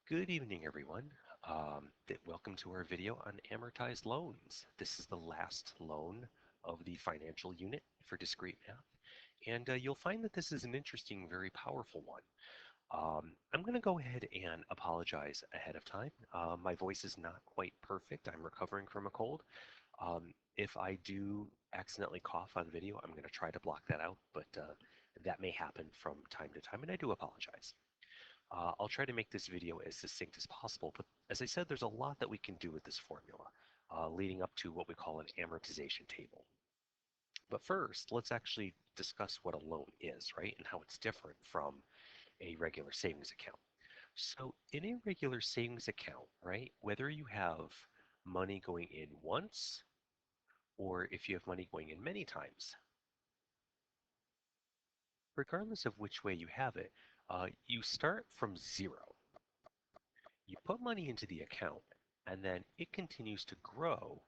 Good evening, everyone. Welcome to our video on amortized loans. This is the last loan of the financial unit for discrete math, and you'll find that this is an interesting, very powerful one. I'm going to go ahead and apologize ahead of time. My voice is not quite perfect. I'm recovering from a cold. If I do accidentally cough on video, I'm going to try to block that out, but that may happen from time to time, and I do apologize. I'll try to make this video as succinct as possible, but as I said, there's a lot that we can do with this formula, leading up to what we call an amortization table. But first, let's actually discuss what a loan is, right, and how it's different from a regular savings account. So in a regular savings account, right, whether you have money going in once or if you have money going in many times, regardless of which way you have it, you start from zero. You put money into the account and then it continues to grow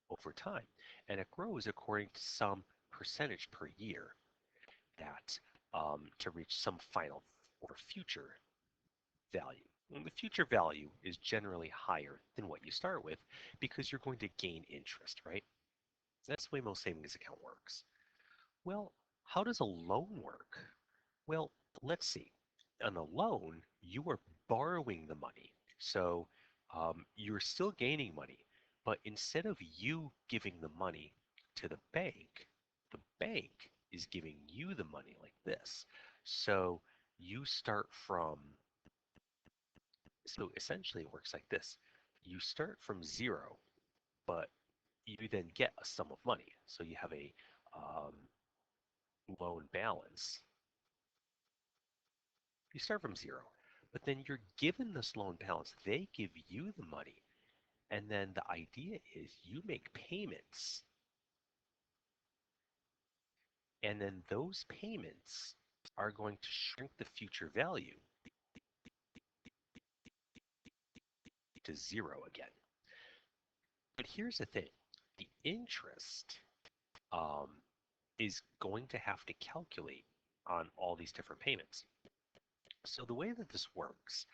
over time. And it grows according to some percentage per year that to reach some final or future value. And the future value is generally higher than what you start with because you're going to gain interest, right? That's the way most savings account works. Well, how does a loan work? Well, let's see. On a loan, you are borrowing the money. So you're still gaining money, but instead of you giving the money to the bank is giving you the money like this. So you start from, so essentially it works like this. You start from zero, but you then get a sum of money. So you have a um, loan balance. You start from zero, but then you're given this loan balance. They give you the money. And then the idea is you make payments, and then those payments are going to shrink the future value to zero again. But here's the thing, the interest um, is going to have to calculate on all these different payments. So the way that this works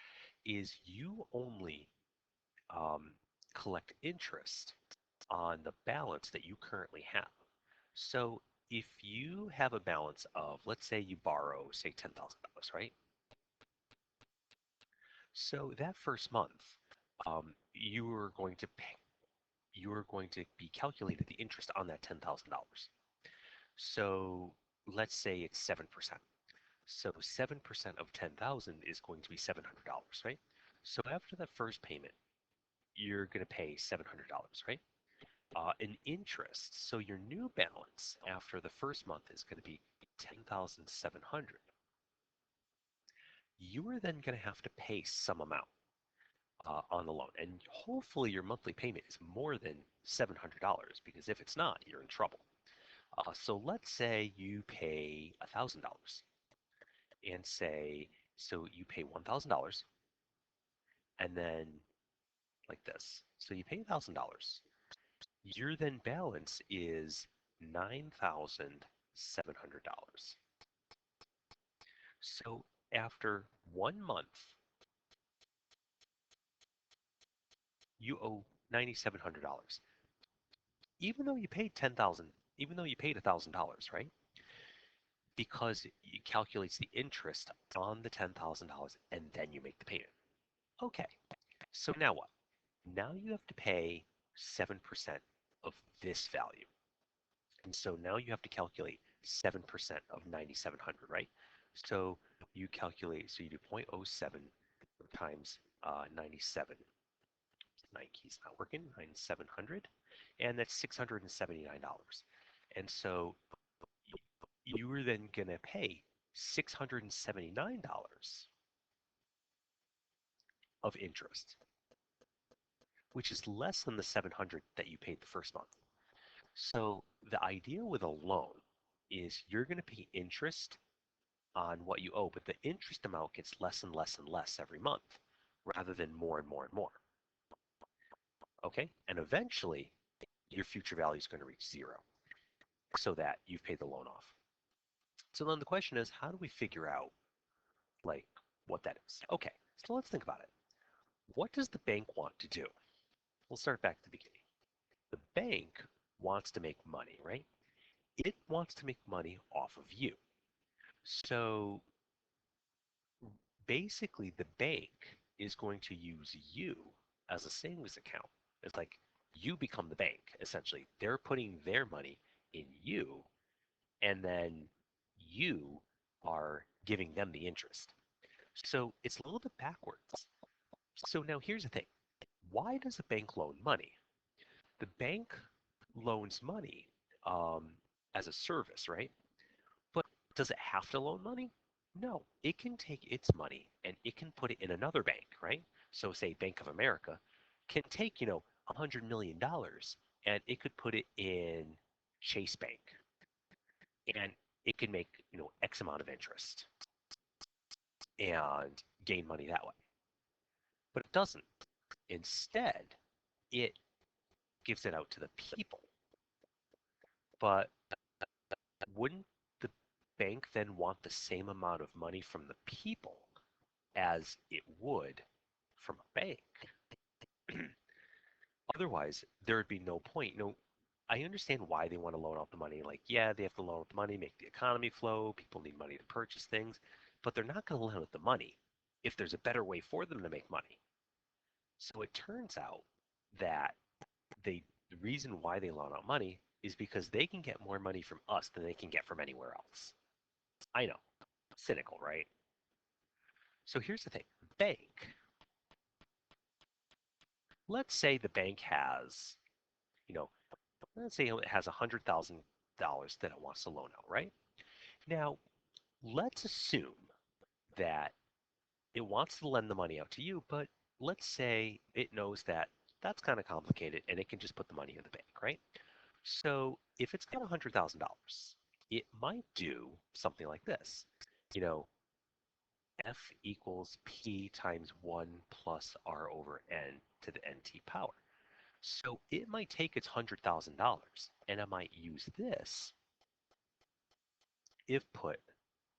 is you only um, collect interest on the balance that you currently have. So if you have a balance of, let's say you borrow, say $10,000, right? So that first month, you are going to be calculated the interest on that $10,000. So let's say it's 7%. So 7% of 10,000 is going to be $700, right? So after that first payment, you're going to pay $700, right? In interest. So your new balance after the first month is going to be 10,700. You are then going to have to pay some amount on the loan, and hopefully your monthly payment is more than $700 because if it's not, you're in trouble. So let's say you pay $1,000 and say so you pay $1,000 and then like this. So you pay $1,000. Your then balance is $9,700. So after 1 month, you owe $9,700. Even though you paid 10,000, even though you paid $1,000, right? Because it calculates the interest on the $10,000 and then you make the payment. Okay, so now what? Now you have to pay 7% of this value. And so now you have to calculate 7% of 9,700, right? So you calculate, so you do 0.07 times 97. Nike's not working, 9,700, and that's $679. And so you were then going to pay $679 of interest, which is less than the 700 that you paid the first month. So the idea with a loan is you're going to pay interest on what you owe, but the interest amount gets less and less and less every month rather than more and more and more. Okay? And eventually, your future value is going to reach zero so that you've paid the loan off. So then the question is, how do we figure out like what that is? Okay, So let's think about it. What does the bank want to do? We'll start back at the beginning. The bank wants to make money, right? It wants to make money off of you. So basically, the bank is going to use you as a savings account. It's like you become the bank, essentially. They're putting their money in you, and then you are giving them the interest. So it's a little bit backwards. So now here's the thing. Why does a bank loan money? The bank loans money um, as a service, right? But does it have to loan money? No, it can take its money and it can put it in another bank, right? So say Bank of America can take, $100 million and it could put it in Chase Bank and it can make, X amount of interest and gain money that way. But it doesn't. Instead, it gives it out to the people. But wouldn't the bank then want the same amount of money from the people as it would from a bank? Otherwise, there would be no point. I understand why they want to loan out the money. Like, yeah, they have to loan out the money, make the economy flow. People need money to purchase things, but they're not going to loan out the money if there's a better way for them to make money. So it turns out that the reason why they loan out money is because they can get more money from us than they can get from anywhere else. I know, cynical, right? So here's the thing. Bank, let's say the bank has, you know, let's say it has $100,000 that it wants to loan out, right? Now, let's assume that it wants to lend the money out to you, but let's say it knows that that's kind of complicated and it can just put the money in the bank, right? So if it's got $100,000, it might do something like this. You know, F equals P times 1 plus R over N to the NT power. So it might take its $100,000 and it might use this if put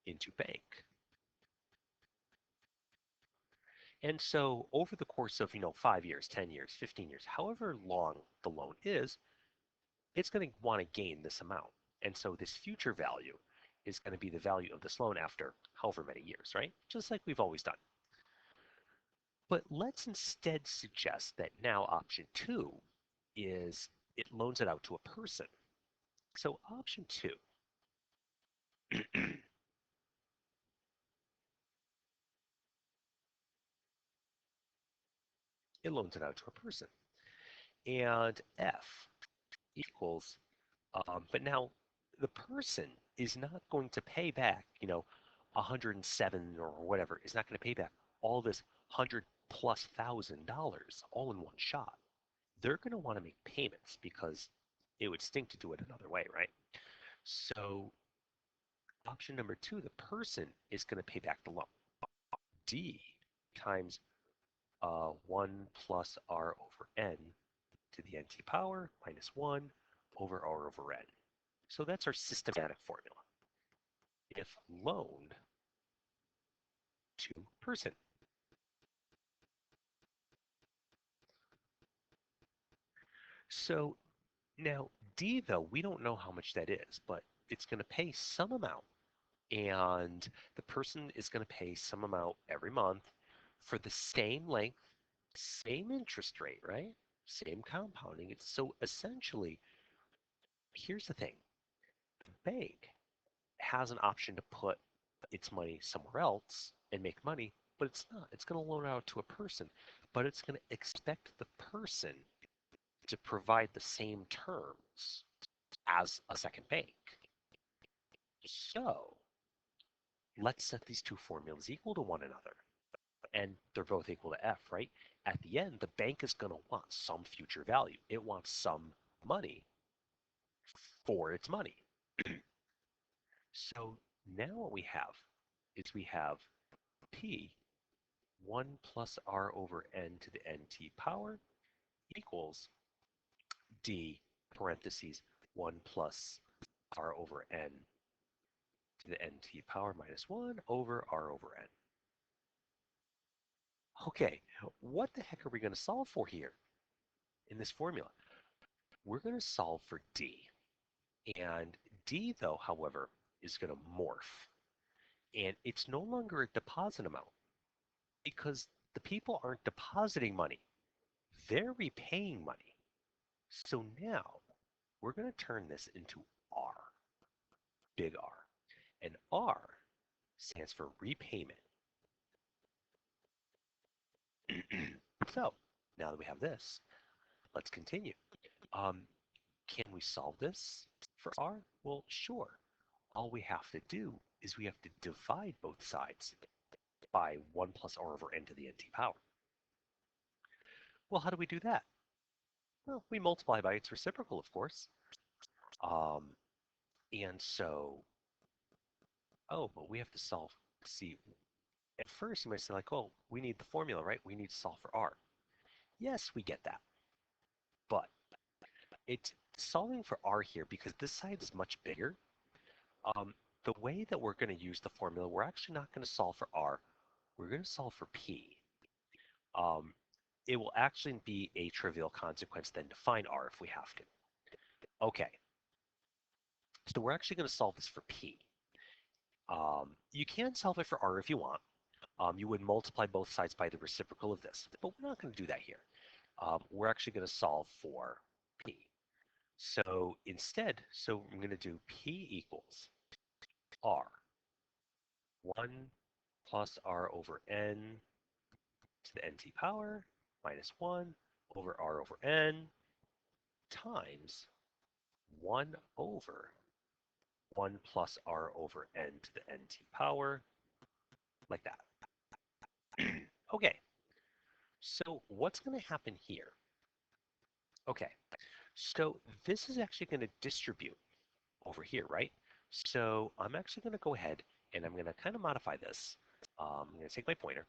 into bank. And so over the course of, 5 years, 10 years, 15 years, however long the loan is, it's going to want to gain this amount. And so this future value is going to be the value of this loan after however many years, right? Just like we've always done. But let's instead suggest that now option 2 is it loans it out to a person. So option 2, it loans it out to a person. And F equals, but now the person is not going to pay back, 107 or whatever, is not going to pay back all this 100,000+ all in one shot. They're going to want to make payments because it would stink to do it another way, right? So option number 2, the person is going to pay back the loan. D times 1 plus R over N to the NT power minus 1 over R over N. So that's our systematic formula. If loan to person. So now D, though, we don't know how much that is, but it's going to pay some amount. And the person is going to pay some amount every month for the same length, same interest rate, right? Same compounding. It's so essentially, here's the thing. The bank has an option to put its money somewhere else and make money, but it's not. It's going to loan out to a person, but it's going to expect the person to provide the same terms as a second bank. So let's set these two formulas equal to one another. And they're both equal to F, right? At the end, the bank is going to want some future value. It wants some money for its money. So now what we have is we have P 1 plus R over N to the NT power equals D parentheses 1 plus R over N to the NT power minus 1 over R over N. Okay, what the heck are we going to solve for here in this formula? We're going to solve for D. And D, though, however, is going to morph. And it's no longer a deposit amount because the people aren't depositing money. They're repaying money. So now we're going to turn this into R, big R. And R stands for repayment. So now that we have this, let's continue. Um, can we solve this for R? Well, sure. All we have to do is we have to divide both sides by 1 plus R over n to the nt power. Well, how do we do that? Well, we multiply by its reciprocal, of course. Um, and so, oh, but we have to solve. See, at first you might say like, oh, we need the formula, right? We need to solve for R. Yes, we get that. But it's solving for R here because this side is much bigger. Um, the way that we're going to use the formula, we're actually not going to solve for R. We're going to solve for P. Um, it will actually be a trivial consequence then to find R if we have to. Okay, so we're actually going to solve this for P. You can solve it for R if you want. You would multiply both sides by the reciprocal of this, but we're not going to do that here. We're actually going to solve for P. So instead, I'm going to do P equals R, 1 plus R over n to the nt power minus 1 over R over n times 1 over 1 plus R over n to the nt power, like that. Okay, so what's going to happen here? Okay, so this is actually going to distribute over here, right? So I'm actually going to go ahead and I'm going to kind of modify this. I'm going to take my pointer.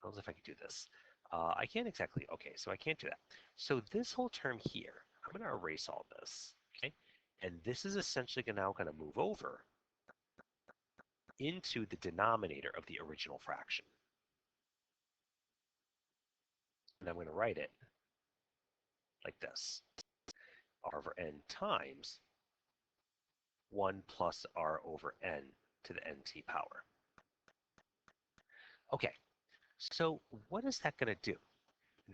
I don't know if I can do this. I can't exactly. Okay, so I can't do that. So this whole term here, I'm going to erase all this. Okay, and this is essentially now going to move over into the denominator of the original fraction. And I'm going to write it like this. R over n times 1 plus R over n to the nt power. Okay, so what is that going to do?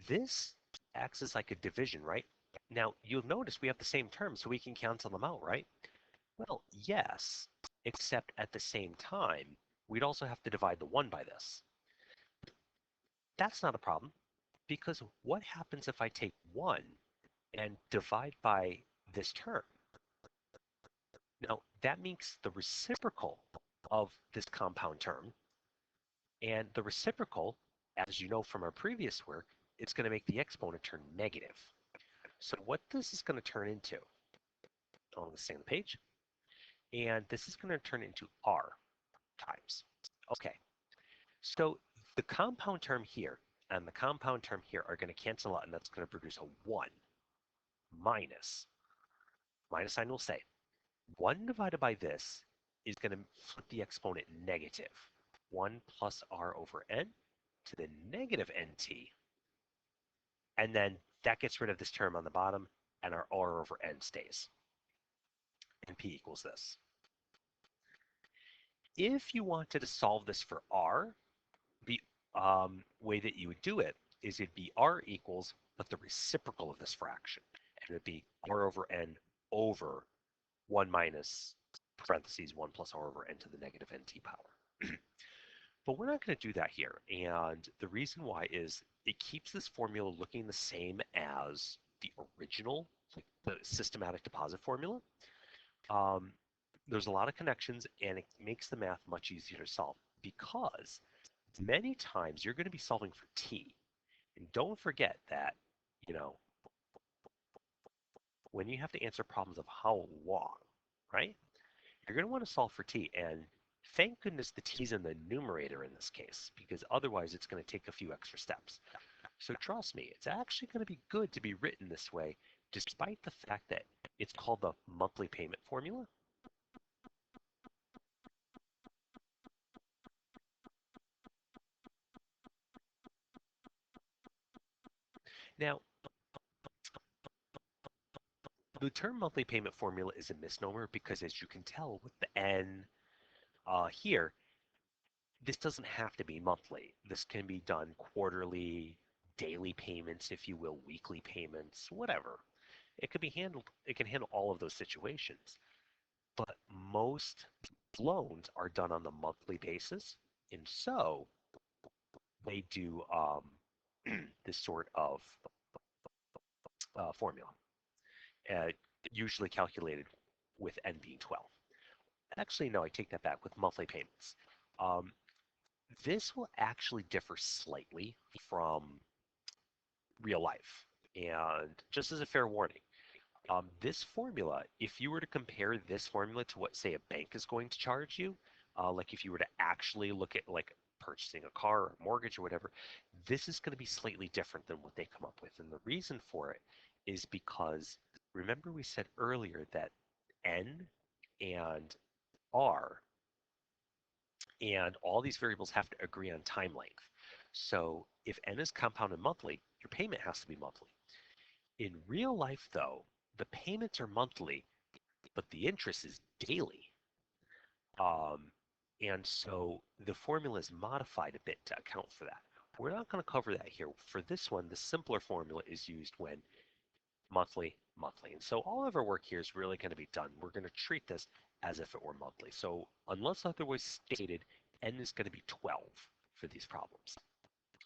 This acts as like a division, right? Now, you'll notice we have the same terms, so we can cancel them out, right? Well, yes, except at the same time, we'd also have to divide the 1 by this. That's not a problem, because what happens if I take 1 and divide by this term? Now, that makes the reciprocal of this compound term, and the reciprocal, as you know from our previous work, is going to make the exponent turn negative. So what this is going to turn into, I'm going to stay on the page, and this is going to turn into R times. Okay, so the compound term here and the compound term here are going to cancel out, and that's going to produce a 1 minus, minus sign will say, 1 divided by this is going to flip the exponent negative. 1 plus R over n to the negative nt, and then that gets rid of this term on the bottom, and our R over n stays. And P equals this. If you wanted to solve this for R, the way that you would do it is it'd be R equals, but the reciprocal of this fraction. And it'd be R over n over 1 minus, parentheses, 1 plus R over n to the negative nt power. But we're not going to do that here. And the reason why is it keeps this formula looking the same as the original, like the systematic deposit formula. Um, there's a lot of connections, and it makes the math much easier to solve because many times you're going to be solving for t. And don't forget that, you know, when you have to answer problems of how long, right? You're going to want to solve for t. And thank goodness the t's in the numerator in this case, because otherwise it's going to take a few extra steps. So trust me, it's actually going to be good to be written this way, despite the fact that it's called the monthly payment formula. Now, the term monthly payment formula is a misnomer because, as you can tell with the N here, this doesn't have to be monthly. This can be done quarterly, daily payments, if you will, weekly payments, whatever. It could be handled, it can handle all of those situations. But most loans are done on the monthly basis. And so they do this sort of formula, uh, usually calculated with N being 12. Actually, no, I take that back with monthly payments. Um, this will actually differ slightly from real life. And just as a fair warning, this formula, if you were to compare this formula to what, say, a bank is going to charge you, like if you were to actually look at like purchasing a car or a mortgage or whatever, this is going to be slightly different than what they come up with. And the reason for it is because remember we said earlier that N and R and all these variables have to agree on time length. So if N is compounded monthly, your payment has to be monthly. In real life, though, the payments are monthly, but the interest is daily. Um, and so the formula is modified a bit to account for that. We're not going to cover that here. For this one, the simpler formula is used when monthly, monthly. And so all of our work here is really going to be done. We're going to treat this as if it were monthly. So unless otherwise stated, N is going to be 12 for these problems.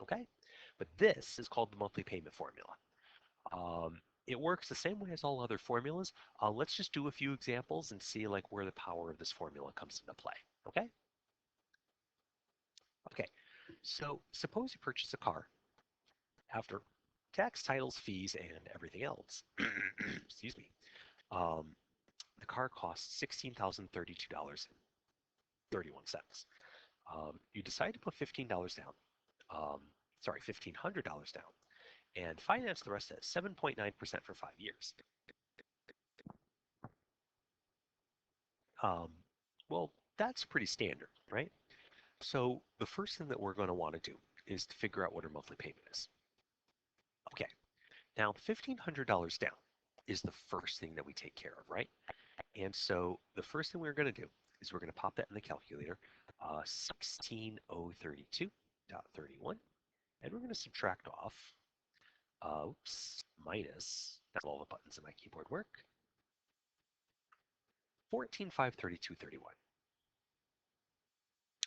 Okay? But this is called the monthly payment formula. It works the same way as all other formulas. Let's just do a few examples and see like where the power of this formula comes into play. Okay? Okay. So suppose you purchase a car after tax, titles, fees, and everything else. Excuse me. Um, the car costs $16,032.31. You decide to put $15 down. Um, sorry, $1,500 down, and finance the rest at 7.9% for 5 years. Um, well, that's pretty standard, right? So the first thing that we're going to want to do is to figure out what our monthly payment is. Okay, now $1,500 down is the first thing that we take care of, right? And so the first thing we're going to do is we're going to pop that in the calculator, 16,032.31, and we're going to subtract off, minus, that's all the buttons in my keyboard work, 14,532.31.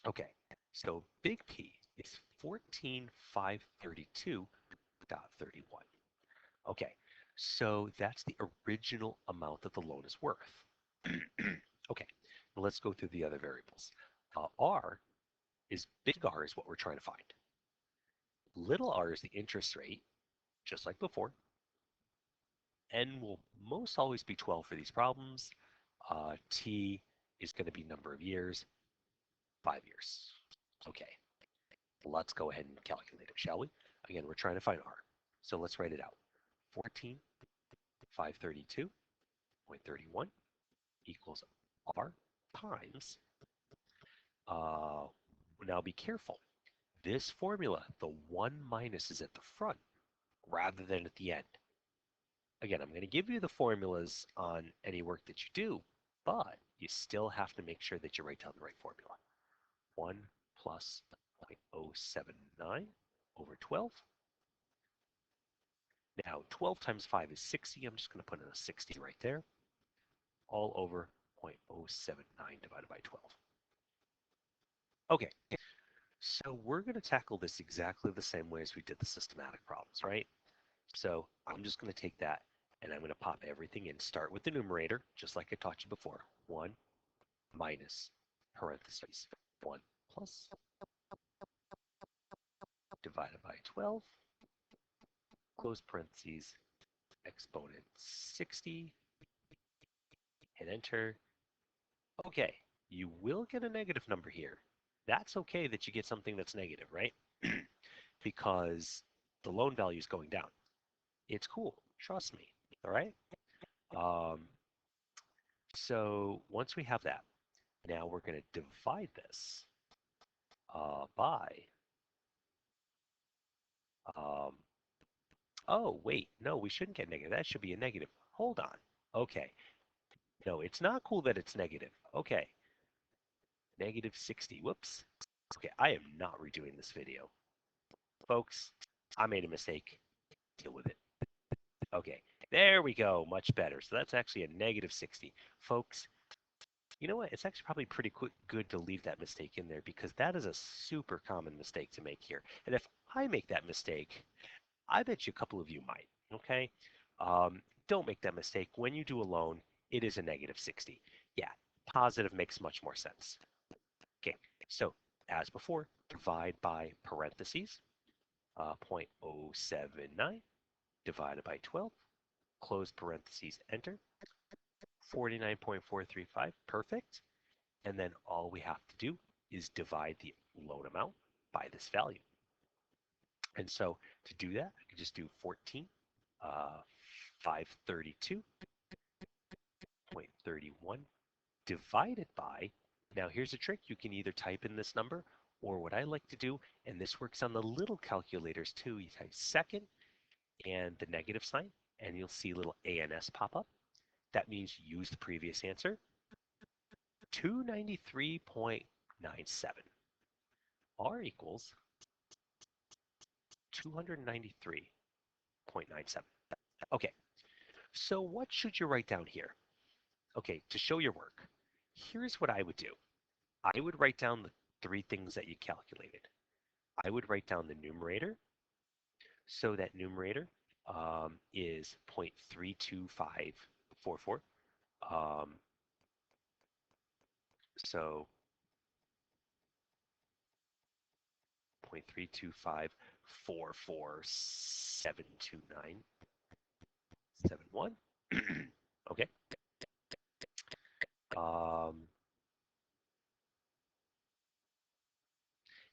Okay, so big P is 14,532.31. Okay, so that's the original amount that the loan is worth. Okay, let's go through the other variables. Big R is what we're trying to find. Little r is the interest rate, just like before. N will most always be 12 for these problems. T is going to be number of years, 5 years. Okay, let's go ahead and calculate it, shall we? Again, we're trying to find R. So let's write it out. 14,532.31 equals R times, now be careful. This formula, the 1 minus is at the front rather than at the end. Again, I'm going to give you the formulas on any work that you do, but you still have to make sure that you write down the right formula. 1 plus 0.079 over 12. Now, 12 times 5 is 60. I'm just going to put in a 60 right there, all over 0.079 divided by 12. Okay, so we're going to tackle this exactly the same way as we did the systematic problems, right? So I'm just going to take that and I'm going to pop everything in. Start with the numerator, just like I taught you before. 1 minus parentheses 1 plus divided by 12, close parentheses, exponent 60, hit enter. Okay, you will get a negative number here. That's okay that you get something that's negative, right? Because the loan value is going down. It's cool, trust me, all right? Um, so once we have that, now we're going to divide this by Oh, wait, no, we shouldn't get negative. That should be a negative. Hold on. Okay. No, it's not cool that it's negative. Okay. Negative 60. Whoops. Okay, I am not redoing this video. Folks, I made a mistake. Deal with it. Okay, there we go. Much better. So that's actually a negative 60. Folks, you know what? It's actually probably pretty good to leave that mistake in there because that is a super common mistake to make here. And if I make that mistake, I bet you a couple of you might. Okay? Don't make that mistake. When you do a loan, it is a negative 60. Yeah, positive makes much more sense. Okay, so as before, divide by parentheses, 0.079 divided by 12, close parentheses, enter, 49.435, perfect. And then all we have to do is divide the loan amount by this value. And so to do that, I can just do 14, 532.31 divided by, now here's a trick, you can either type in this number or what I like to do, and this works on the little calculators too, you type second and the negative sign, and you'll see little ANS pop up. That means you use the previous answer, 293.97. R equals 293.97. Okay, so what should you write down here? Okay, to show your work, here's what I would do. I would write down the three things that you calculated. I would write down the numerator. So that numerator is 0.32544. Um, so 0.32544729771. Okay. Um,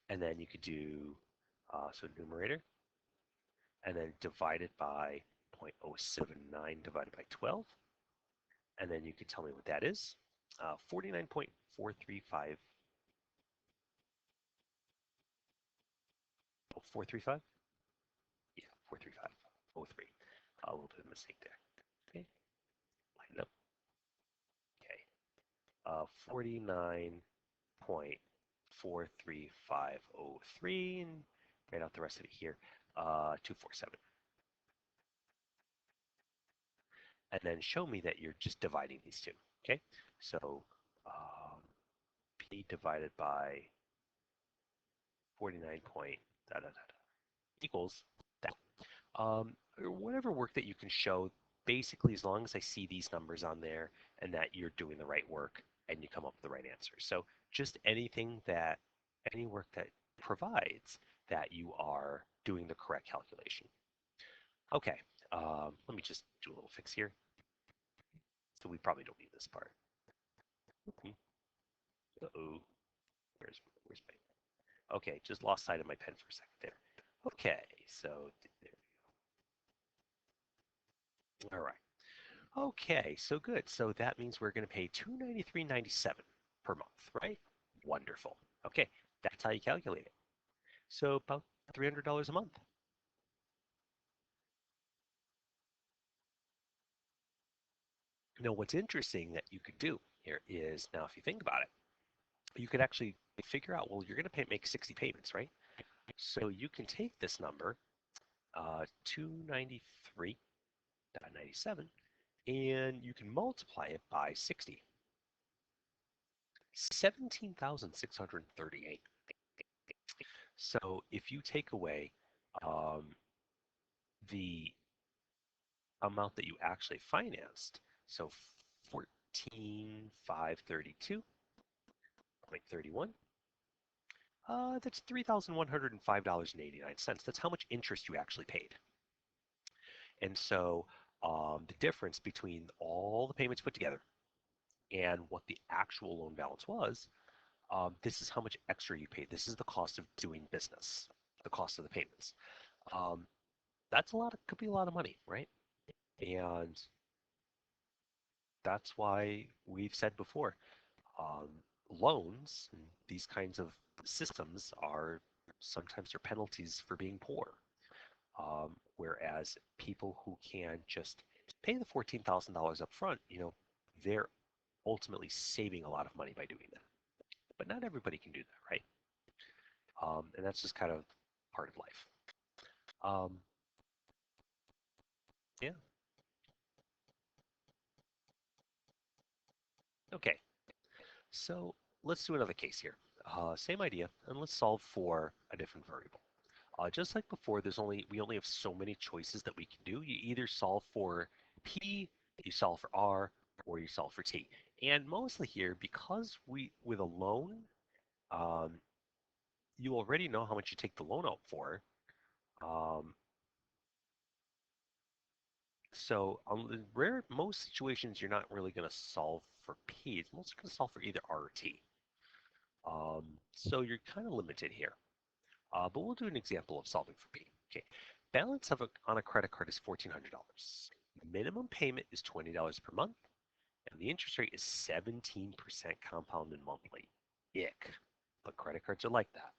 and then you could do, so numerator, and then divide it by 0.079 divided by 12. And then you could tell me what that is. 49.435. Oh, 435? Yeah, 435.03. A little bit of a mistake there. Okay, line it up. Okay, 49.43503, and write out the rest of it here. 247. And then show me that you're just dividing these two. Okay, so P divided by 49 point da, da, da, da, equals that. Or whatever work that you can show, basically as long as I see these numbers on there and that you're doing the right work and you come up with the right answer. So just any work that provides that you are doing the correct calculation. Okay, let me just do a little fix here. So we probably don't need this part. Uh-oh, where's my, okay, just lost sight of my pen for a second there. Okay, so there we go. All right. Okay, so good. So that means we're going to pay $293.97 per month, right? Wonderful. Okay, that's how you calculate it. So about $300 a month. Now, what's interesting that you could do here is now, if you think about it, you could actually figure out, well, you're going to make 60 payments, right? So you can take this number, 293.97, and you can multiply it by 60. 17,638. So if you take away um, the amount that you actually financed, so 14,532.31, that's $3,105.89. That's how much interest you actually paid. And so the difference between all the payments put together and what the actual loan balance was, this is how much extra you paid. This is the cost of doing business, the cost of the payments. Um, that's a lot of, could be a lot of money, right? And that's why we've said before, um, loans and these kinds of systems are sometimes are penalties for being poor. Whereas people who can just pay the $14,000 up front, they're ultimately saving a lot of money by doing that. But not everybody can do that, right? And that's just kind of part of life. Um, yeah. Okay. So let's do another case here. Same idea, and let's solve for a different variable. Just like before, we only have so many choices that we can do. You either solve for p, you solve for r, or you solve for t. And mostly here, because with a loan, um, you already know how much you take the loan out for. Um, so on the most situations, you're not really going to solve for p. It's mostly going to solve for either r or t. So you're kind of limited here. But we'll do an example of solving for P. Okay, balance on a credit card is $1,400. Minimum payment is $20 per month, and the interest rate is 17% compounded monthly. Ick. But credit cards are like that.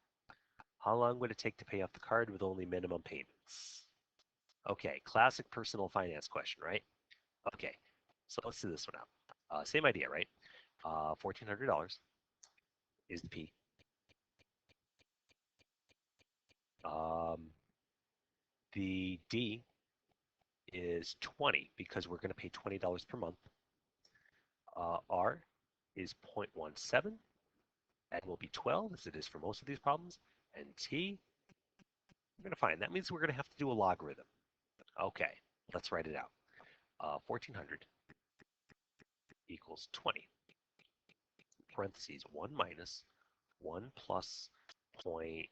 How long would it take to pay off the card with only minimum payments? Okay, classic personal finance question, right? Okay, so let's do this one out. Same idea, right? $1,400 is the P. Um, the D is 20 because we're going to pay $20 per month. R is 0.17 and will be 12 as it is for most of these problems. And T, we're going to find. That means we're going to have to do a logarithm. Okay, let's write it out. 1,400 equals 20, parentheses 1 minus 1 plus 0.17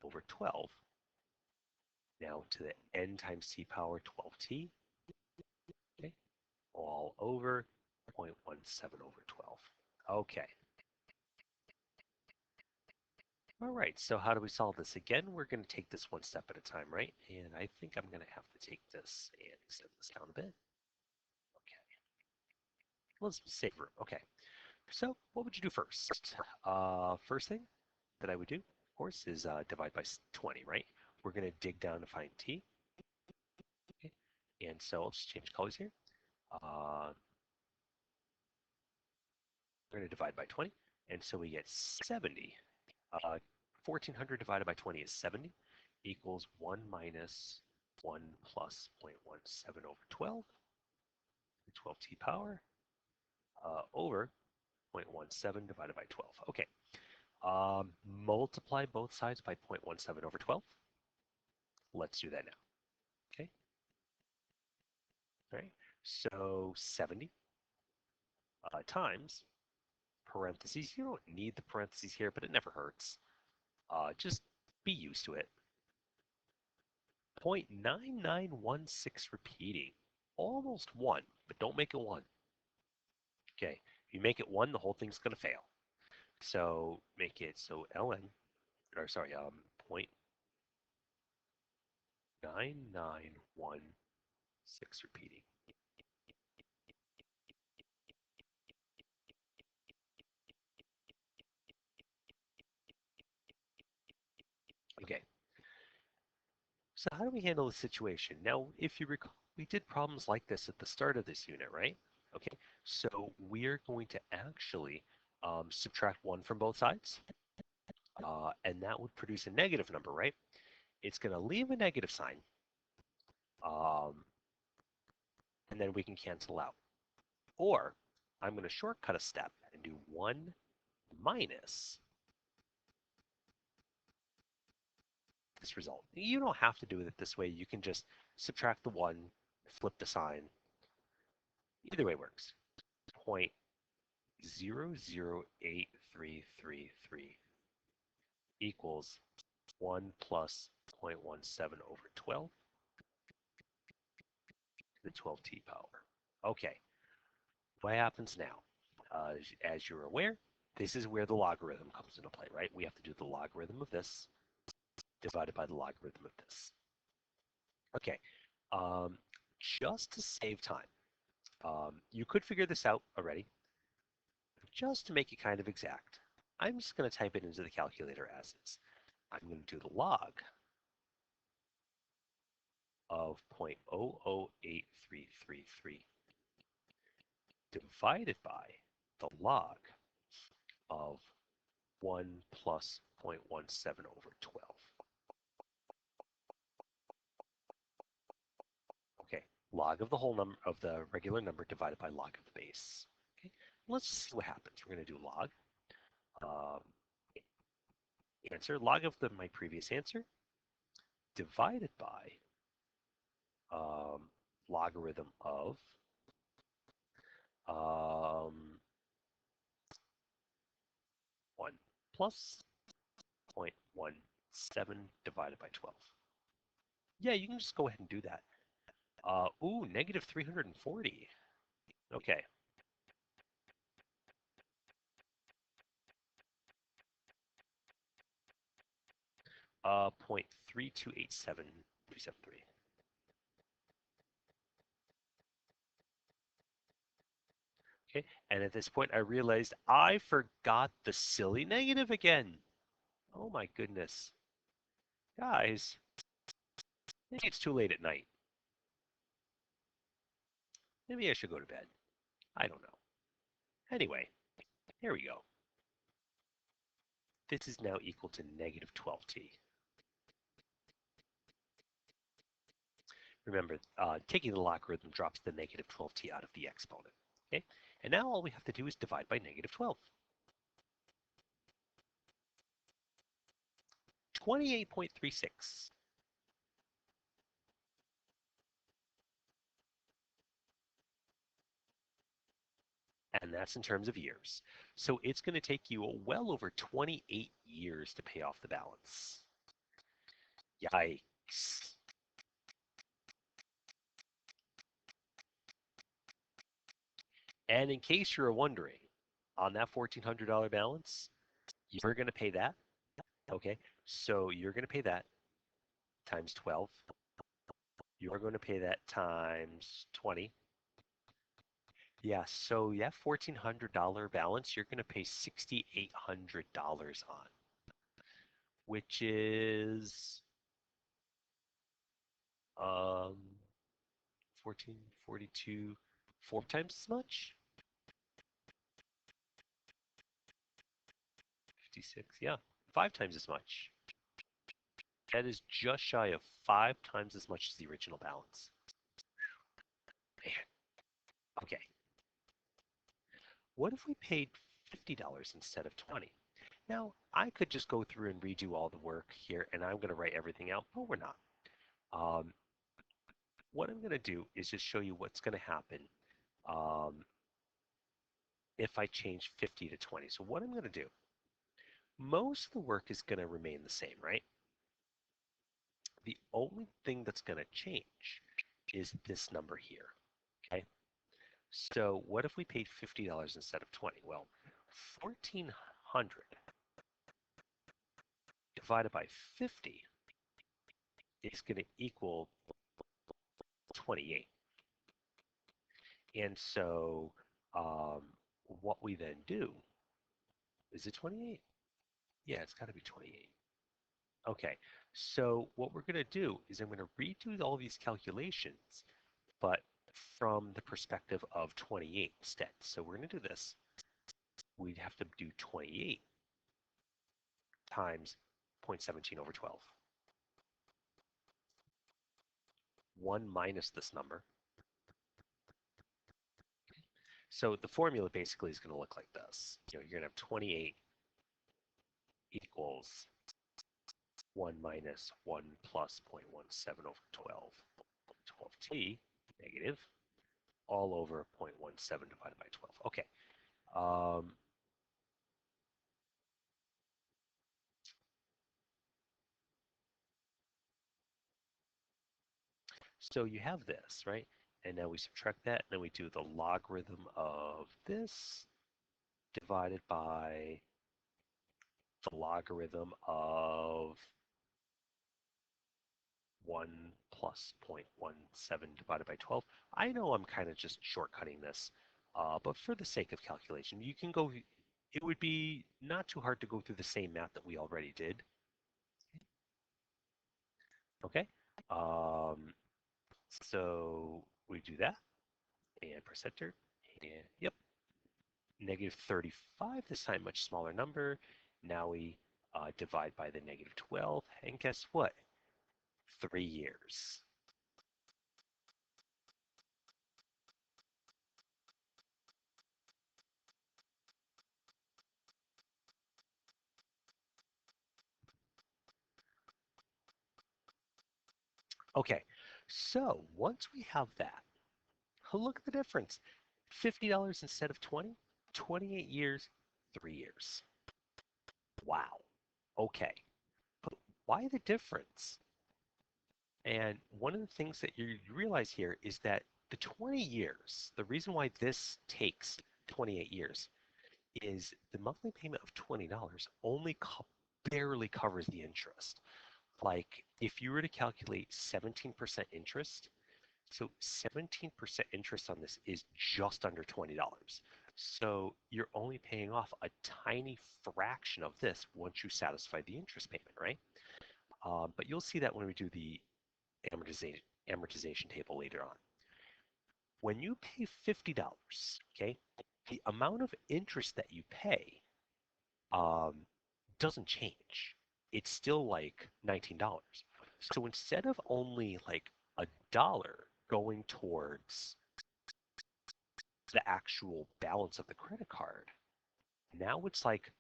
over 12. Now to the n times t power 12t, okay, all over 0.17 over 12. Okay. All right, so how do we solve this? Again, we're going to take this one step at a time, right? And I think I'm going to have to take this and extend this down a bit. Okay, let's save room. Okay, so what would you do first? First thing that I would do, of course, is divide by 20, right? We're going to dig down to find t. Okay, and so I'll just change colors here. We're going to divide by 20, and so we get 70. 1,400 divided by 20 is 70, equals 1 minus 1 plus 0.17 over 12, 12t power, over 0.17 divided by 12. Okay, multiply both sides by 0.17 over 12. Let's do that now. Okay, all right. So 70 times parentheses. You don't need the parentheses here, but it never hurts. Just be used to it. 0.9916 repeating. Almost 1, but don't make it 1. Okay, if you make it 1, the whole thing's going to fail. So make it so ln, or sorry, 0.9916 repeating. Okay, so how do we handle the situation? Now, if you recall, we did problems like this at the start of this unit, right? Okay, so we're going to actually subtract 1 from both sides, and that would produce a negative number, right? It's going to leave a negative sign, um, and then we can cancel out. Or I'm going to shortcut a step and do 1 minus this result. You don't have to do it this way. You can just subtract the 1, flip the sign. Either way works. 0.00833 equals 1 plus 0.17 over 12 to the 12t power. Okay, what happens now? As you're aware, this is where the logarithm comes into play, right? We have to do the logarithm of this divided by the logarithm of this. Okay, um, just to save time, you could figure this out already. Just to make it kind of exact, I'm just going to type it into the calculator as is. I'm going to do the log of 0.008333 divided by the log of 1 plus 0.17 over 12. Okay, log of the whole number of the regular number divided by log of the base. Okay, let's see what happens. We're going to do log um, answer log of my previous answer divided by um, logarithm of um, 1 plus 0.17 divided by 12. Yeah, you can just go ahead and do that. Ooh, negative 340. Okay, 0.3287373. Okay, and at this point I realized I forgot the silly negative again. Oh my goodness. Guys, maybe it's too late at night. Maybe I should go to bed. I don't know. Anyway, here we go. This is now equal to negative 12t. Remember, taking the logarithm drops the negative 12t out of the exponent. Okay, and now all we have to do is divide by negative 12. 28.36. And that's in terms of years. So it's going to take you well over 28 years to pay off the balance. Yikes. And in case you're wondering, on that $1,400 balance, you're going to pay that. Okay, so you're going to pay that times 12. You're going to pay that times 20. Yeah, so that $1,400 balance, you're going to pay $6,800 on, which is um, 14, 42, 4 times as much? 56, yeah, 5 times as much. That is just shy of 5 times as much as the original balance. Man, okay. What if we paid $50 instead of 20? Now, I could just go through and redo all the work here, and I'm going to write everything out, but we're not. Um, what I'm going to do is just show you what's going to happen um, if I change 50 to 20. So what I'm going to do, most of the work is going to remain the same, right? The only thing that's going to change is this number here, okay? So what if we paid $50 instead of 20? Well, 1,400 divided by 50 is going to equal 28. And so um, what we then do, is it 28? Yeah, it's got to be 28. Okay, so what we're going to do is I'm going to redo all these calculations, but from the perspective of 28 instead. So we're going to do this. We'd have to do 28 times 0.17 over 12. 1 minus this number. So the formula basically is going to look like this. You're going to have 28 equals 1 minus 1 plus 0.17 over 12. 12t negative all over 0.17 divided by 12. Okay. Um, so you have this, right? And now we subtract that, and then we do the logarithm of this divided by the logarithm of 1 plus 0.17 divided by 12. I know I'm kind of just shortcutting this, but for the sake of calculation, you can go, it would be not too hard to go through the same math that we already did. Okay. Um, So we do that and press enter. And yep, negative 35, this time much smaller number. Now we divide by the negative 12, and guess what? 3 years. Okay, so once we have that, look at the difference. $50 instead of 20, 28 years, 3 years. Wow. Okay, but why the difference? And one of the things that you realize here is that the 20 years, the reason why this takes 28 years is the monthly payment of $20 only barely covers the interest. Like if you were to calculate 17% interest, so 17% interest on this is just under $20. So you're only paying off a tiny fraction of this once you satisfy the interest payment, right? But you'll see that when we do the amortization, amortization table later on. When you pay $50, okay, the amount of interest that you pay um, doesn't change. It's still like $19. So instead of only like $1 going towards the actual balance of the credit card, now it's like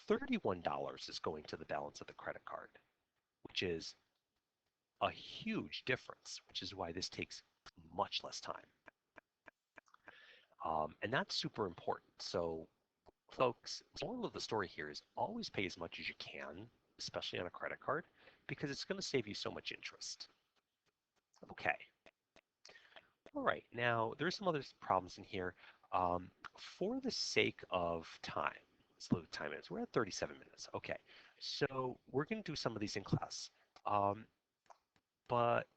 $31 is going to the balance of the credit card, which is a huge difference, which is why this takes much less time. And that's super important. So, folks, the moral of the story here is always pay as much as you can, especially on a credit card, because it's going to save you so much interest. Okay. All right. Now, there's some other problems in here. Um, for the sake of time, let's look at the time is. We're at 37 minutes. Okay. So we're going to do some of these in class. Um, But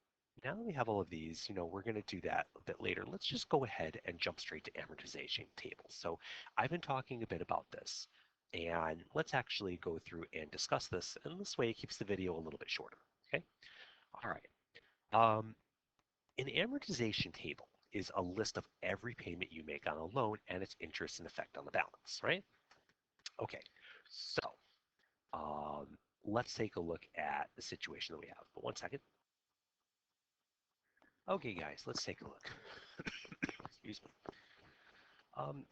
now that we have all of these, we're going to do that a bit later. Let's just go ahead and jump straight to amortization tables. So I've been talking a bit about this, and let's actually go through and discuss this. And this way it keeps the video a little bit shorter. Okay. All right. Um, an amortization table is a list of every payment you make on a loan and its interest and effect on the balance, right? Okay. So um, let's take a look at the situation that we have. But one second. Okay, guys, let's take a look. Excuse me.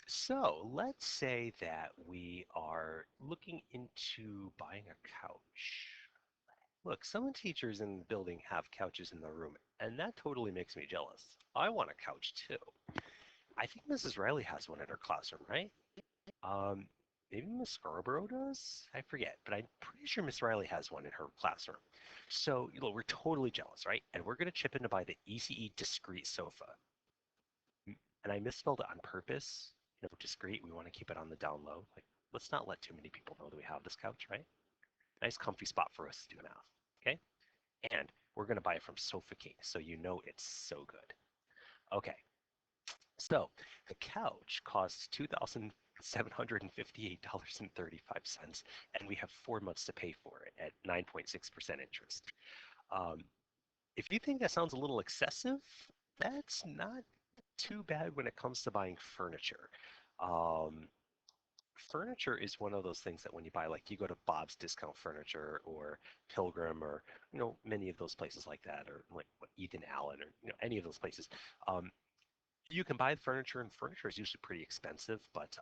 So let's say that we are looking into buying a couch. Look, some teachers in the building have couches in their room, and that totally makes me jealous. I want a couch too. I think Mrs. Riley has one in her classroom, right? Um, maybe Miss Scarborough does? I forget, but I'm pretty sure Miss Riley has one in her classroom. So, we're totally jealous, right? And we're going to chip in to buy the ECE discrete sofa. And I misspelled it on purpose. Discreet. We want to keep it on the down low. Like, let's not let too many people know that we have this couch, right? Nice comfy spot for us to do math. Okay. And we're going to buy it from Sofa King, so it's so good. Okay. So the couch costs $2,758.35, and we have 4 months to pay for it at 9.6% interest. Um, if you think that sounds a little excessive, that's not too bad when it comes to buying furniture. Um, Furniture is one of those things that when you buy, like you go to Bob's Discount Furniture or Pilgrim or many of those places like that, or like Ethan Allen or any of those places, um, you can buy the furniture, and furniture is usually pretty expensive, but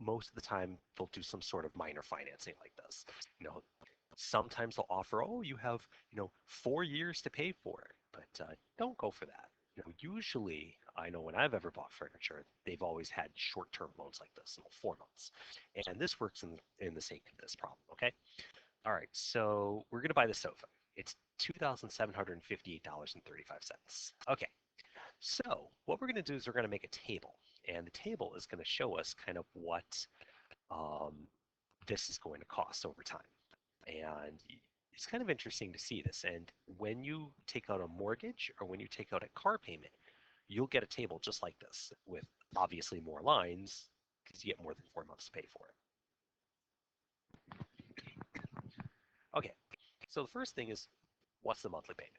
most of the time they'll do some sort of minor financing like this. You know, Sometimes they'll offer, oh, you have 4 years to pay for it, but don't go for that. Usually, I know when I've ever bought furniture, they've always had short-term loans like this, 4 months, and this works in the sake of this problem. Okay, all right. So we're gonna buy the sofa. It's $2,758.35. Okay, so what we're gonna do is we're gonna make a table, and the table is gonna show us kind of what um, this is going to cost over time. And it's kind of interesting to see this. And when you take out a mortgage or when you take out a car payment, you'll get a table just like this with obviously more lines because you get more than 4 months to pay for it. Okay, so the first thing is what's the monthly payment?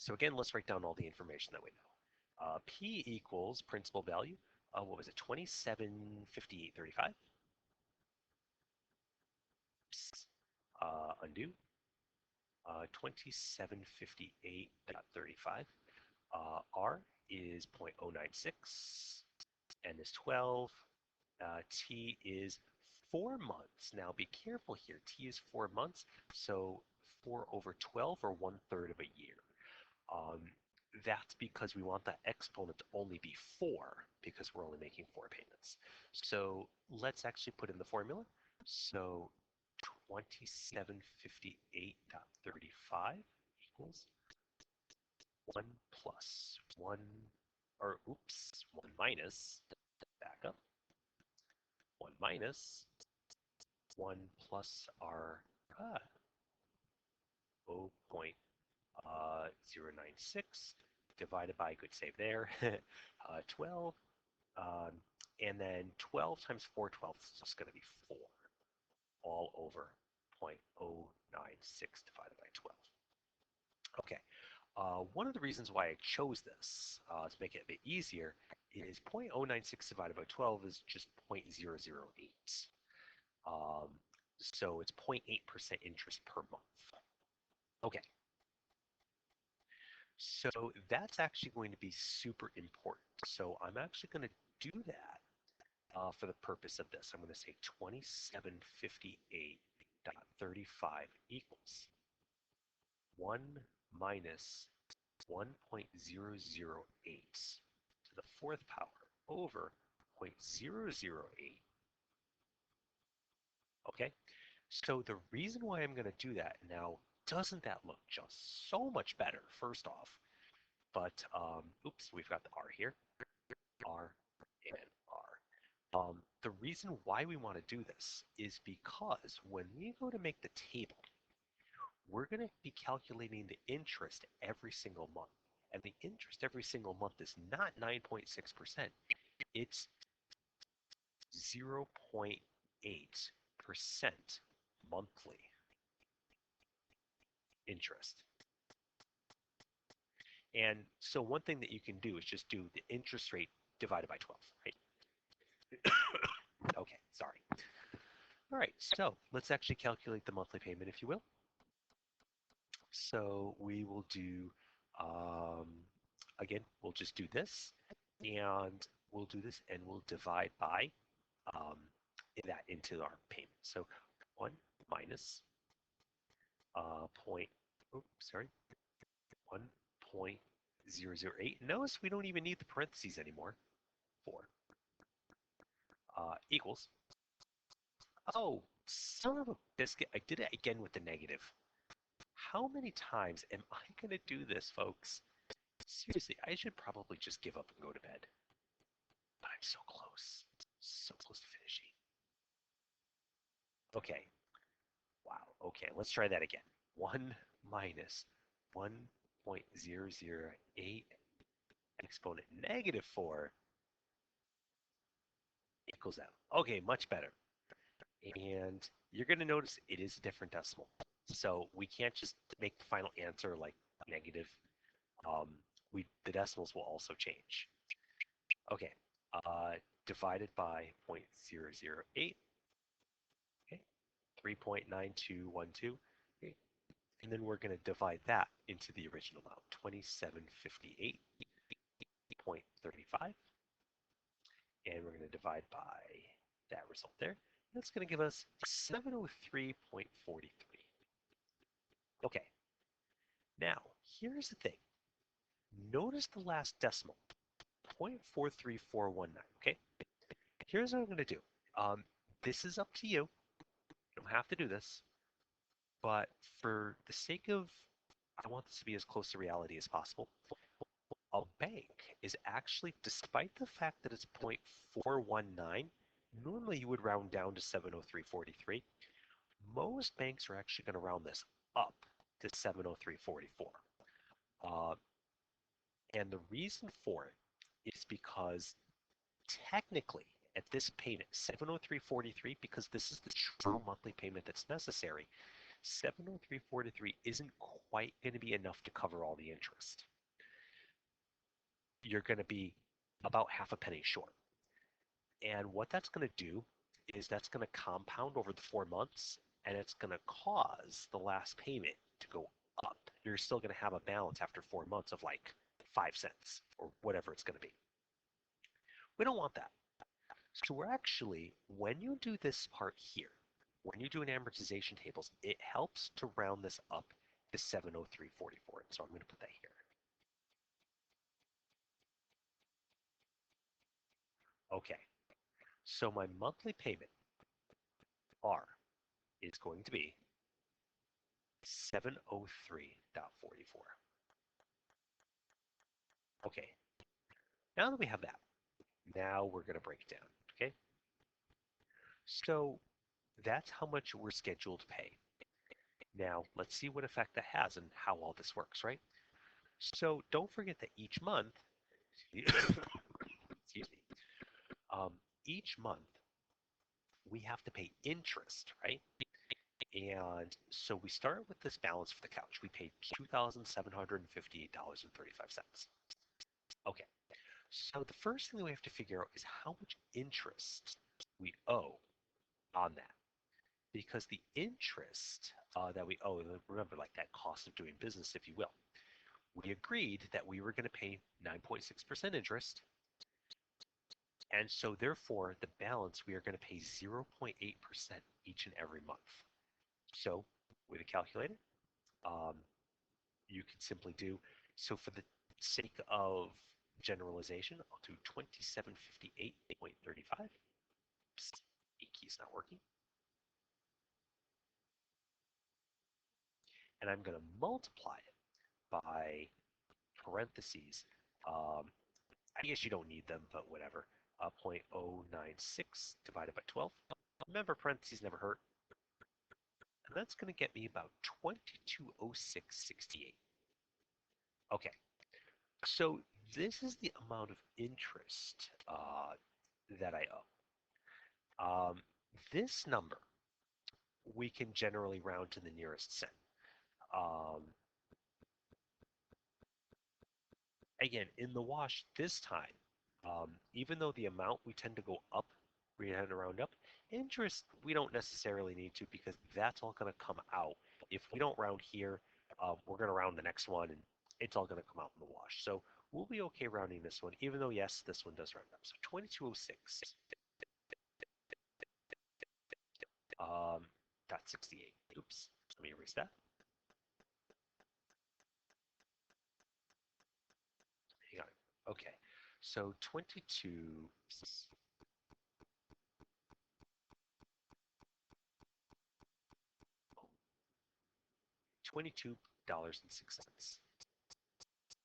So again, let's write down all the information that we know. P equals principal value. What was it? 2758.35. Undo. 2758.35. R is 0.096. N is 12. T is 4 months. Now be careful here. T is 4 months, so 4 over 12 or 1/3 of a year. Um, that's because we want that exponent to only be 4 because we're only making 4 payments. So let's actually put in the formula. So 2758.35 equals 1 plus 1, or oops, 1 minus, back up, 1 minus 1 plus our 0.096 divided by, good save there, 12. Um, and then 12 times 4/12 is just going to be 4 all over 0.096 divided by 12. Okay, one of the reasons why I chose this to make it a bit easier is 0.096 divided by 12 is just 0.008. Um, so it's 0.8% interest per month. Okay, so that's actually going to be super important. So I'm actually going to do that for the purpose of this. I'm going to say 2758.35 equals 1 minus 1.008 to the 4th power over 0.008. Okay, so the reason why I'm going to do that now, doesn't that look just so much better, first off? But, oops, we've got the R here, R and R. The reason why we want to do this is because when we go to make the table, we're going to be calculating the interest every single month. And the interest every single month is not 9.6%, it's 0.8% monthly interest. And so one thing that you can do is just do the interest rate divided by 12, right? Okay, sorry. All right, so let's actually calculate the monthly payment, if you will. So we will do, um, again, we'll just do this, and we'll do this, and we'll divide by um, that into our payment. So 1 minus point, oops, sorry, 1.008. Notice we don't even need the parentheses anymore. 4 equals, oh, son of a biscuit, I did it again with the negative. How many times am I going to do this, folks? Seriously, I should probably just give up and go to bed. But I'm so close to finishing. Okay, wow, okay, let's try that again. 1 minus 1.008 exponent negative 4 equals out. Okay, much better. And you're going to notice it is a different decimal. So we can't just make the final answer like negative. Um, the decimals will also change. Okay, divided by 0.008, okay, 3.9212, okay, and then we're going to divide that into the original amount, 2758.35, and we're going to divide by that result there. That's going to give us 703.43. Okay, now here's the thing. Notice the last decimal, 0.43419, okay? Here's what I'm going to do. This is up to you. You don't have to do this, but for the sake of, I want this to be as close to reality as possible. A bank is actually, despite the fact that it's 0.419, normally you would round down to 703.43. Most banks are actually going to round this up to 703.44. Uh, and the reason for it is because technically at this payment, 703.43, because this is the true monthly payment that's necessary, 703.43 isn't quite going to be enough to cover all the interest. You're going to be about half a penny short. And what that's going to do is that's going to compound over the 4 months, and it's going to cause the last payment to go up. You're still going to have a balance after 4 months of like 5 cents or whatever it's going to be. We don't want that. So we're actually, when you do this part here, when you do an amortization tables, it helps to round this up to 703.44. So I'm going to put that here. Okay, so my monthly payment, R, is going to be 703.44. Okay, now that we have that, now we're going to break it down. Okay, so that's how much we're scheduled to pay. Now let's see what effect that has and how all this works, right? So don't forget that each month, excuse me, um, each month we have to pay interest, right? And so we start with this balance for the couch. We paid $2,758.35. Okay, so the first thing that we have to figure out is how much interest we owe on that. Because the interest that we owe, remember, like that cost of doing business, if you will, we agreed that we were going to pay 9.6% interest. And so therefore, the balance, we are going to pay 0.8% each and every month. So with a calculator, um, you can simply do, so for the sake of generalization, I'll do 2758.35. A key's not working. And I'm going to multiply it by parentheses. Um, I guess you don't need them, but whatever. 0.096 divided by 12. Remember, parentheses never hurt. And that's going to get me about 2206.68. Okay, so this is the amount of interest that I owe. This number we can generally round to the nearest cent. Um, Again, in the wash this time, even though the amount we tend to go up, we tend to round up, interest we don't necessarily need to because that's all going to come out. If we don't round here, we're going to round the next one and it's all going to come out in the wash. So we'll be okay rounding this one, even though yes, this one does round up. So 2206, dot 68. Oops, let me erase that. Hang on. Okay, so 22.06.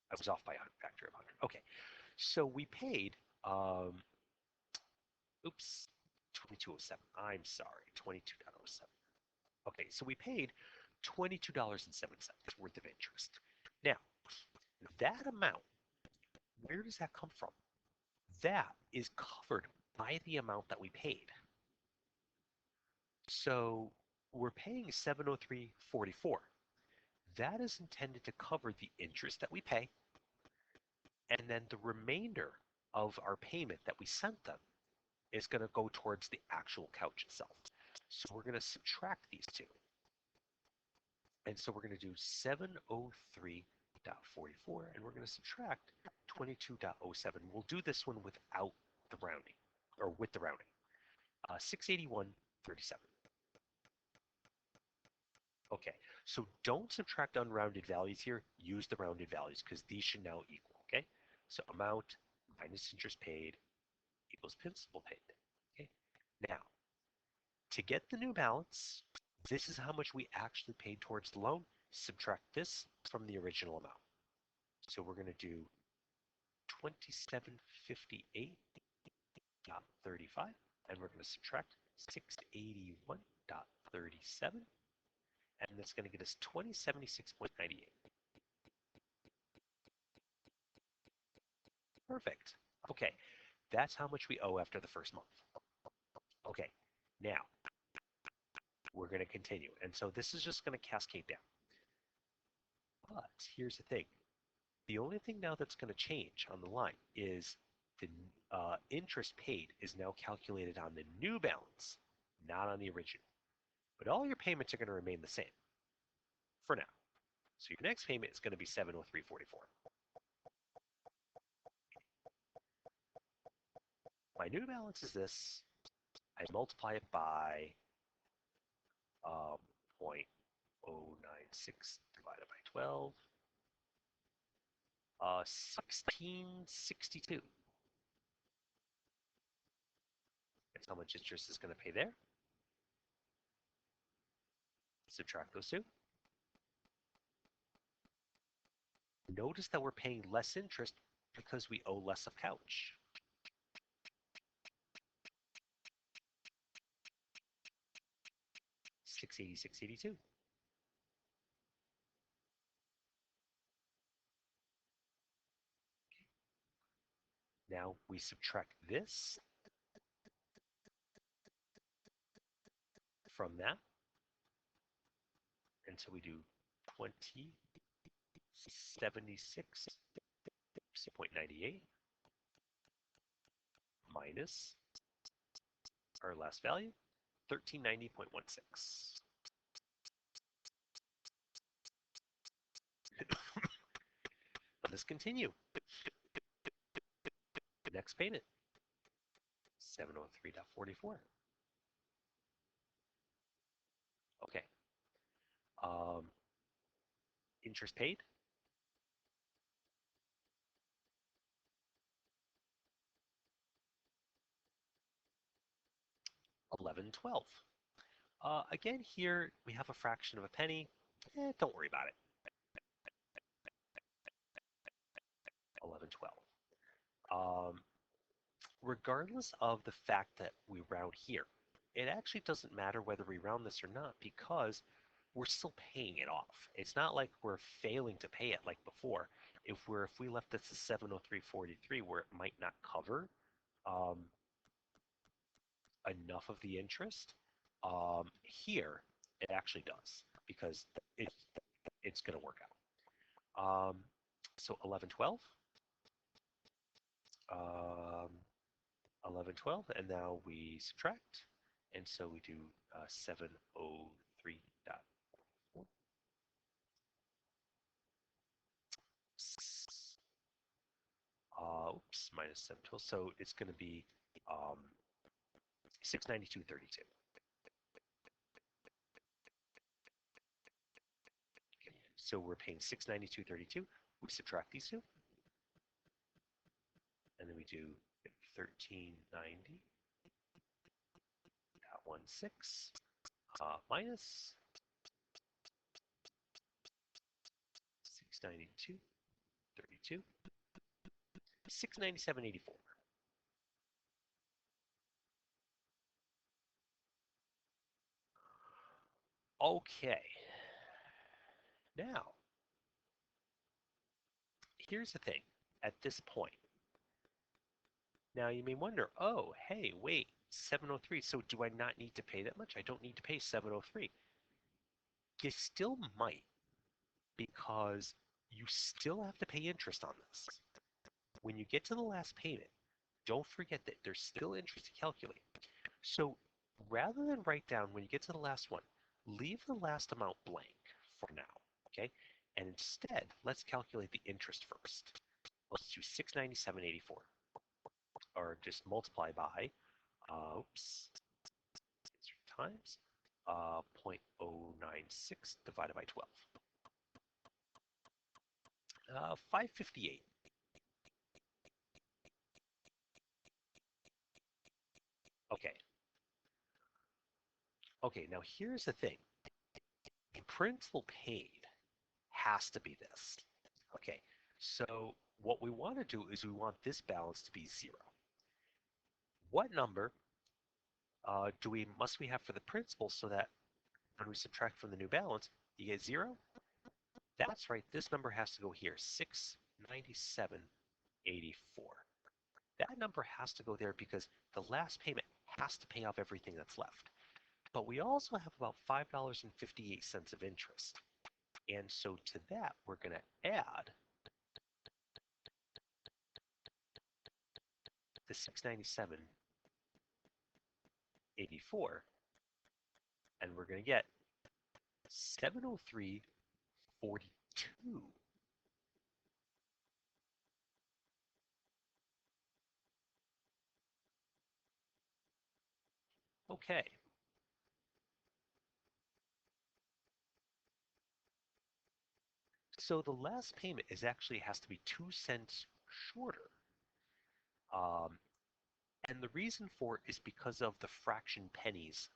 I was off by a factor of 100. Okay, so we paid, oops, 2207. I'm sorry, 22.07. Okay, so we paid $22.07 worth of interest. Now, that amount, where does that come from? That is covered by the amount that we paid. So we're paying 703.44. That is intended to cover the interest that we pay, and then the remainder of our payment that we sent them is going to go towards the actual couch itself. So we're going to subtract these two. And so we're going to do 703.44 and we're going to subtract 22.07. We'll do this one without the rounding, or with the rounding. 681.37. Okay, so don't subtract unrounded values here. Use the rounded values because these should now equal, okay? So amount minus interest paid equals principal paid, okay? Now, to get the new balance, this is how much we actually paid towards the loan. Subtract this from the original amount. So we're going to do 2758.35 and we're going to subtract 681.37 and that's going to get us 2076.98. Perfect. Okay, that's how much we owe after the first month. Okay, now we're going to continue. And so this is just going to cascade down. But here's the thing. The only thing now that's going to change on the line is the interest paid is now calculated on the new balance, not on the original. But all your payments are going to remain the same for now. So your next payment is going to be 703.44. My new balance is this. I multiply it by 0.096 divided by 12. 1662. That's how much interest is going to pay there. Subtract those two. Notice that we're paying less interest because we owe less of couch. 680, 682. Now we subtract this from that. And so we do 2076.98 minus our last value, 1390.16. Let's continue. Next payment, 703.44. Okay. Interest paid, 1112. Again, here we have a fraction of a penny. Don't worry about it. 1112. Regardless of the fact that we round here, it actually doesn't matter whether we round this or not because we're still paying it off. It's not like we're failing to pay it like before. If we left this as 703.43 where it might not cover enough of the interest, here it actually does because it's going to work out. So 1112. 1112, and now we subtract, and so we do 703.4. Oops, minus 712, so it's going to be 692.32. Okay, so we're paying 692.32. We subtract these two, and then we do 1390.16 minus 692.32, 697.84. Okay. Now, here's the thing. At this point, now you may wonder, oh, hey, wait, 703. So do I not need to pay that much? I don't need to pay 703. You still might because you still have to pay interest on this. When you get to the last payment, don't forget that there's still interest to calculate. So rather than write down when you get to the last one, leave the last amount blank for now, okay? And instead, let's calculate the interest first. Let's do 697.84, or just multiply by, oops, times 0.096 divided by 12. 558. Okay. Okay, now here's the thing. The principal paid has to be this. Okay, so what we want to do is we want this balance to be 0. What number must we have for the principal so that when we subtract from the new balance, you get 0? That's right, this number has to go here, 697.84. That number has to go there because the last payment has to pay off everything that's left. but we also have about $5.58 of interest. And so to that, we're going to add the 697.84, and we're going to get 703.42. Okay, so the last payment is actually has to be 2 cents shorter. Um, and the reason for it is because of the fraction pennies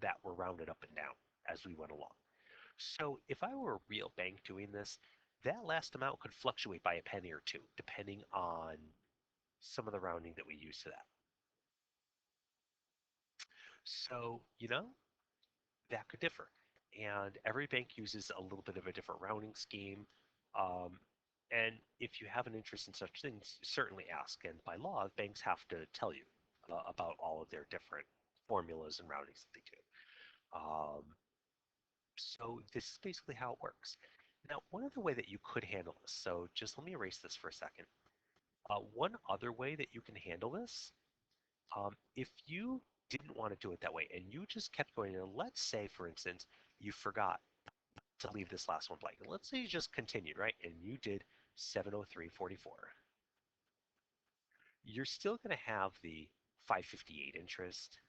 that were rounded up and down as we went along. So if I were a real bank doing this, that last amount could fluctuate by a penny or two, depending on some of the rounding that we use to that. So, that could differ. And every bank uses a little bit of a different rounding scheme. Um, and if you have an interest in such things, certainly ask. And by law, banks have to tell you about all of their different formulas and roundings that they do. Um, so this is basically how it works. Now, one other way that you could handle this, so just let me erase this for a second. One other way that you can handle this, if you didn't want to do it that way and you just kept going, and let's say, for instance, you forgot to leave this last one blank. And let's say you just continued, right? And you did 703.44. You're still going to have the 558 interest.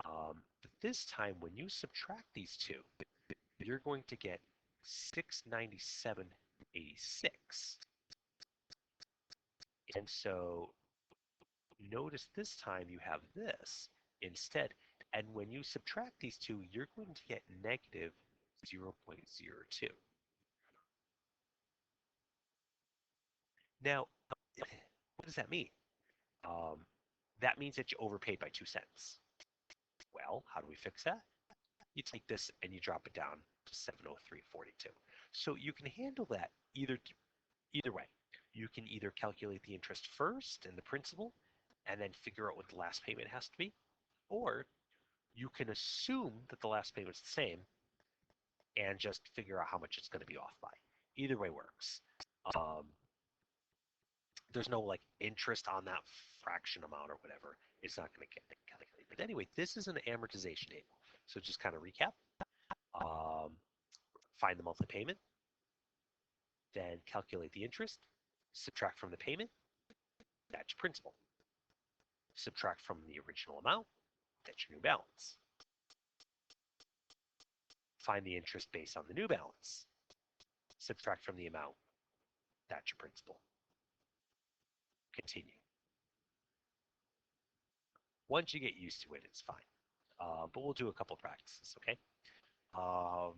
But this time, when you subtract these two, you're going to get 697.86. And so notice this time you have this instead. And when you subtract these two, you're going to get negative 0.02. Now, what does that mean? Um, that means that you overpaid by 2 cents. Well, how do we fix that? You take this and you drop it down to 703.42. So you can handle that either way. You can either calculate the interest first and the principal and then figure out what the last payment has to be, or you can assume that the last payment's the same and just figure out how much it's going to be off by. Either way works. Um, there's no like interest on that fraction amount or whatever. It's not going to get calculated. But anyway, this is an amortization table. So just kind of recap. Um, find the monthly payment, then calculate the interest, subtract from the payment, that's your principal. Subtract from the original amount, that's your new balance. Find the interest based on the new balance. Subtract from the amount, that's your principal. Continue. Once you get used to it, it's fine. But we'll do a couple practices, okay? Um,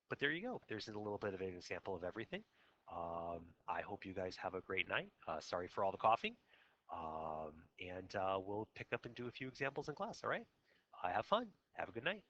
but there you go. There's a little bit of an example of everything. I hope you guys have a great night. Sorry for all the coughing. And we'll pick up and do a few examples in class, all right? Have fun. Have a good night.